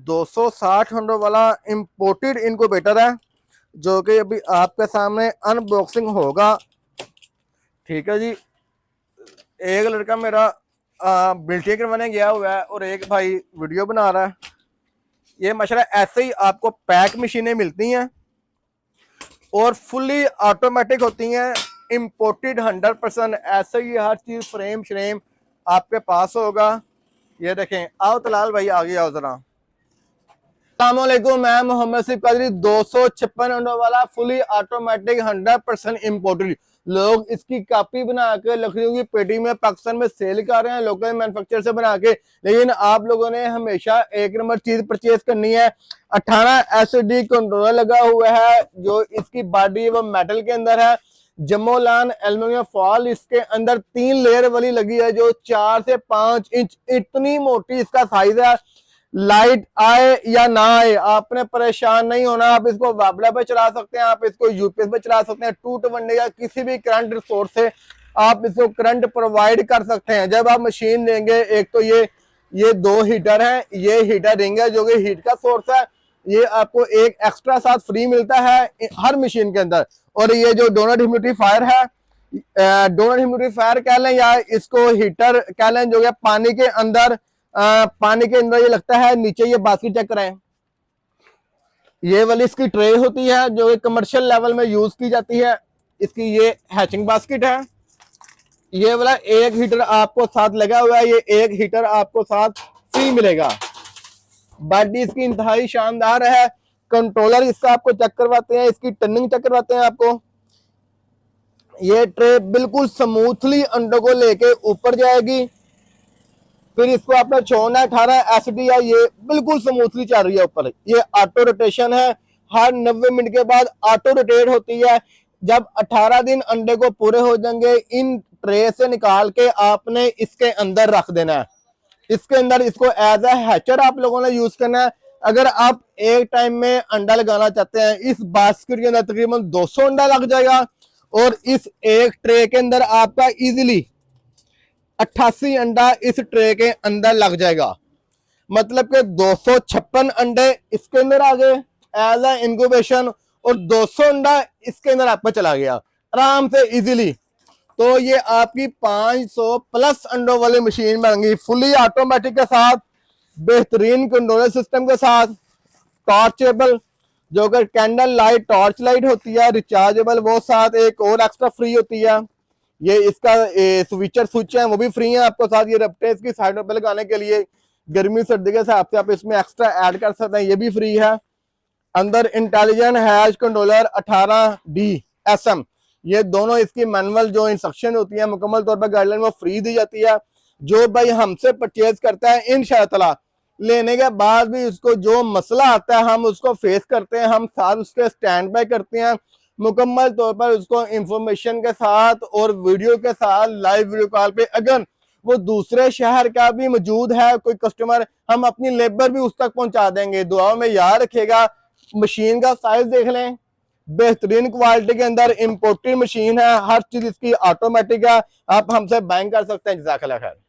260 Honda वाला imported incubator है, जो कि अभी आपके सामने अनबॉक्सिंग होगा। ठीक है जी। एक लड़का मेरा बिल्टिंग करवाने गया हुआ है और एक भाई वीडियो बना रहा है। ये माशाल्लाह ऐसे ही आपको पैक मशीनें मिलती हैं और फुली ऑटोमेटिक होती हैं, इम्पोर्टेड 100%। ऐसे ही हर चीज फ्रेम श्रेम आपके पास होगा। ये देखें, आओ तलाल भाई आगे आओ जरा। अस्सलामुअलैकुम, मैं मोहम्मद सिफ कादरी। 256 हंडो वाला फुली ऑटोमेटिक 100% इम्पोर्टेड। लोग इसकी कॉपी बना के लकड़ियों की पेटी में पाकिस्तान में सेल कर रहे हैं, लोकल मैन्युफैक्चरर से बना के। लेकिन आप लोगों ने हमेशा एक नंबर चीज परचेज करनी है। 18 एसडी कंट्रोलर लगा हुआ है, जो इसकी बॉडी वो मेटल के अंदर है। जमोलान एल्यूमिनियम फॉल इसके अंदर 3 लेयर वाली लगी है, जो 4 से 5 इंच इतनी मोटी इसका साइज है। लाइट आए या ना आए आपने परेशान नहीं होना। आप इसको वाबला पे चला सकते हैं, आप इसको यूपीएस पे चला सकते हैं, 220 या किसी भी करंट सोर्स से आप इसको करंट प्रोवाइड कर सकते हैं। जब आप मशीन लेंगे, एक तो ये 2 हीटर हैं, ये हीटर रिंग है जो कि हीट का सोर्स है। ये आपको एक एक्स्ट्रा साथ फ्री मिलता है हर मशीन के अंदर। और ये जो डोनट ह्यूमिडिफायर है, डोनट ह्यूमिडिफायर कह लें या इसको हीटर कह लें, जो कि पानी के अंदर ये लगता है। नीचे ये बास्केट चेक करें, ये वाली इसकी ट्रे होती है जो कि कमर्शियल लेवल में यूज की जाती है। इसकी ये हैचिंग बास्केट है। ये वाला एक हीटर आपको साथ लगा हुआ है, ये एक हीटर आपको साथ फ्री मिलेगा। बॉडी इसकी इंतहाई शानदार है। कंट्रोलर इसका आपको चेक करवाते हैं, इसकी टर्निंग चेक करवाते हैं आपको। ये ट्रे बिल्कुल स्मूथली अंडों को लेके ऊपर जाएगी। फिर इसको आपने छोड़ना है 18 एसडी है, ये बिल्कुल स्मूथली चल रही है ऊपर। ये ऑटो रोटेशन है, हर 90 मिनट के बाद ऑटो रोटेट होती है। जब 18 दिन अंडे को पूरे हो जाएंगे, इन ट्रे से निकाल के आपने इसके अंदर रख देना है। इसके अंदर इसको एज ए हैचर आप लोगों ने यूज करना है। अगर आप एक टाइम में अंडा लगाना चाहते हैं, इस बास्केट के अंदर तकरीबन 200 अंडा लग जाएगा और इस एक ट्रे के अंदर आपका इजीली 88 अंडा इस ट्रे के अंदर लग जाएगा। मतलब कि 256 अंडे इसके अंदर आ गए एज ए इंक्यूबेशन और 200 अंडा इसके अंदर आपका चला गया आराम से इजीली। तो ये आपकी 500 प्लस अंडों वाली मशीन बन गई, फुली ऑटोमेटिक के साथ, बेहतरीन कंट्रोलर सिस्टम के साथ, टॉर्चेबल जो कि कैंडल लाइट टॉर्च लाइट होती है, रिचार्जेबल, वो साथ एक और एक्स्ट्रा फ्री होती है। ये इसका स्विचर स्विच है वो भी फ्री है आपको साथ। ये रपटे इसकी साइडों पे लगाने के लिए गर्मी सर्दी के हिसाब से आप इसमें एक्स्ट्रा ऐड कर सकते हैं, ये भी फ्री है। अंदर intelligent hatch controller 18D SM, ये दोनों इसकी मैनुअल जो इंस्ट्रक्शन होती है मुकम्मल तौर पर गाइडलाइन वो फ्री दी जाती है। जो भाई हमसे परचेज करता है, इंशाअल्लाह लेने के बाद भी उसको जो मसला आता है हम उसको फेस करते हैं, हम साथ उसके स्टैंड बाय करते हैं मुकम्मल तौर पर, उसको इंफॉर्मेशन के साथ और वीडियो के साथ लाइव वीडियो कॉल पे। अगर वो दूसरे शहर का भी मौजूद है कोई कस्टमर, हम अपनी लेबर भी उस तक पहुंचा देंगे। दुआओं में याद रखेगा। मशीन का साइज देख लें, बेहतरीन क्वालिटी के अंदर इम्पोर्टेड मशीन है, हर चीज इसकी ऑटोमेटिक है। आप हमसे बाइंग कर सकते हैं। जज़ाकल्लाह खैर।